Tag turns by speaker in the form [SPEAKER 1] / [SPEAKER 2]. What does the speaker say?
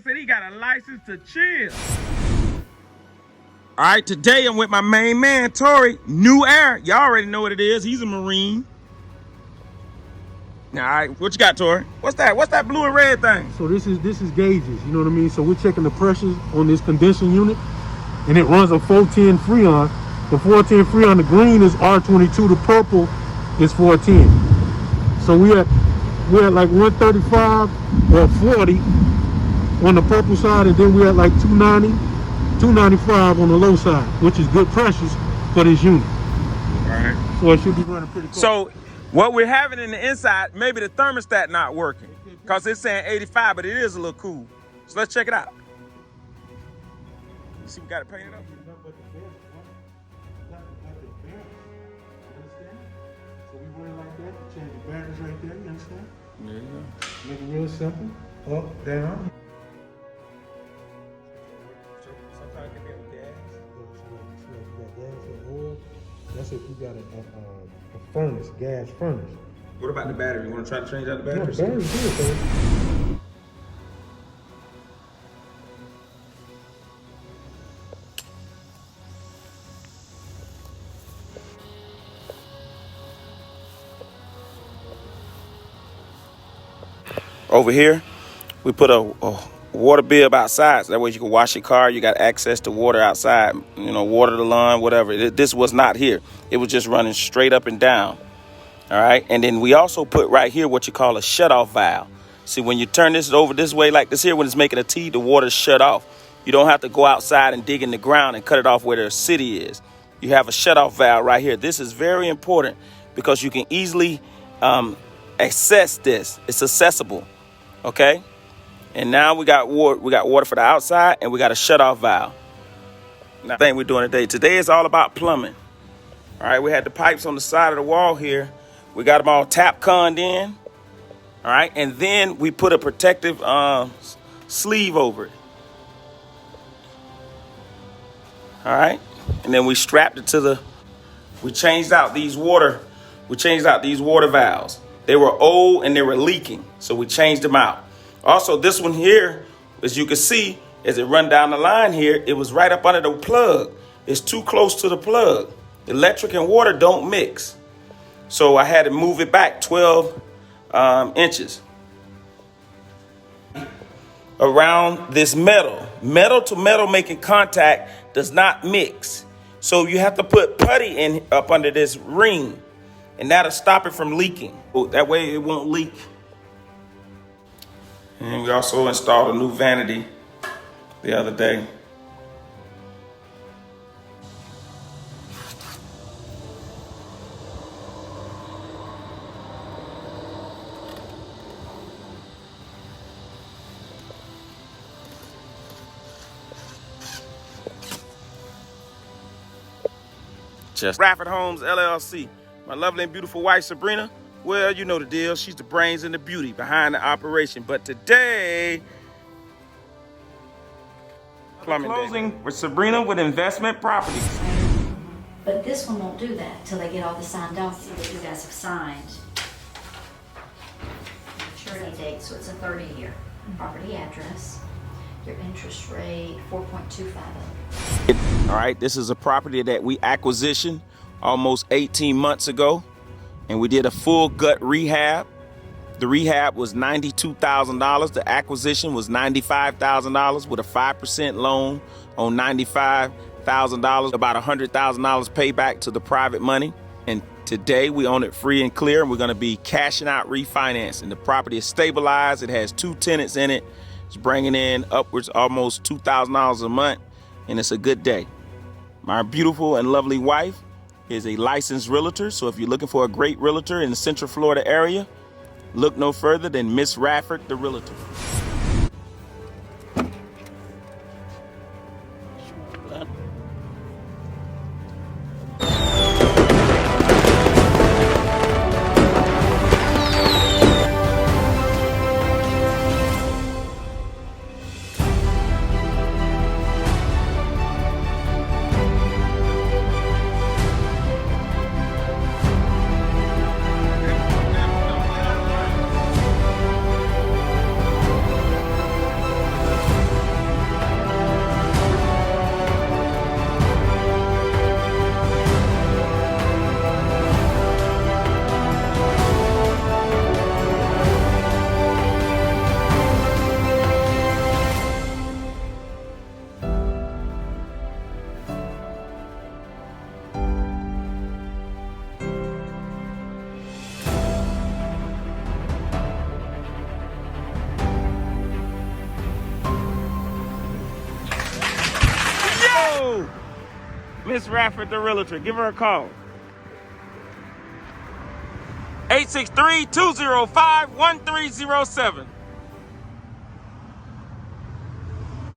[SPEAKER 1] said he got a license to chill. All right, today I'm with my main man, Tori. New Air. Y'all already know what it is. He's a Marine. All right, what you got, Tori? What's that? What's that blue and red thing?
[SPEAKER 2] So this is gauges, you know what I mean? So we're checking the pressures on this condensing unit, and it runs a 410 Freon. The 410 Freon, the green is R22, the purple is 410. So we're at like 135 or 40 on the purple side, and then we're at like 290, 295 on the low side, which is good pressures for this unit.
[SPEAKER 1] All right.
[SPEAKER 2] So it should be running pretty close.
[SPEAKER 1] So what we're having in the inside, maybe the thermostat not working because it's saying 85, but it is a little cool. So let's check it out. You see we got it painted up?
[SPEAKER 2] So we run it like that, change the batteries right there, you understand?
[SPEAKER 1] There you go.
[SPEAKER 2] Make it real simple, up, down.
[SPEAKER 1] Sometimes it can be with gas.
[SPEAKER 2] Oil. That's if you got a furnace, gas furnace.
[SPEAKER 1] What about the battery? You want to try to change out the battery?
[SPEAKER 2] No, the battery's good, though.
[SPEAKER 1] Over here, we put a water bib outside. So that way you can wash your car. You got access to water outside, you know, water the lawn, whatever. This was not here. It was just running straight up and down. All right. And then we also put right here what you call a shutoff valve. See, when you turn this over this way like this here, when it's making a T, the water's shut off. You don't have to go outside and dig in the ground and cut it off where the city is. You have a shutoff valve right here. This is very important because you can easily access this. It's accessible. Okay. And now we got water for the outside, and we got a shutoff valve. Now, the thing we're doing today is all about plumbing. All right, we had the pipes on the side of the wall here. We got them all tap conned in. All right, and then we put a protective sleeve over it. All right, and then we strapped it to we changed out these water valves. They were old and they were leaking, so we changed them out. Also, this one here, as you can see, as it run down the line here, it was right up under the plug. It's too close to the plug. Electric and water don't mix. So I had to move it back 12 inches around this metal. Metal to metal making contact does not mix. So you have to put putty in up under this ring, and that'll stop it from leaking. That way it won't leak. And we also installed a new vanity the other day. Just RadfordHomes, LLC. My lovely and beautiful wife, Sabrina. Well, you know the deal. She's the brains and the beauty behind the operation. But today, plumbing closing with Sabrina with Investment Properties.
[SPEAKER 3] But this one won't do that till they get all the signed documents that you guys have signed. Maturity date, so it's a 30-year. Property address. Your interest rate, 4.250.
[SPEAKER 1] All right, this is a property that we acquisitioned almost 18 months ago. And we did a full gut rehab. The rehab was $92,000. The acquisition was $95,000 with a 5% loan on $95,000, about $100,000 payback to the private money. And today we own it free and clear, and we're going to be cashing out refinancing. The property is stabilized. It has 2 tenants in it. It's bringing in upwards almost $2,000 a month, and it's a good day. My beautiful and lovely wife is a licensed realtor. So if you're looking for a great realtor in the Central Florida area, look no further than Miss Radford, the realtor. Miss Radford, the Realtor. Give her a call. 863-205-1307.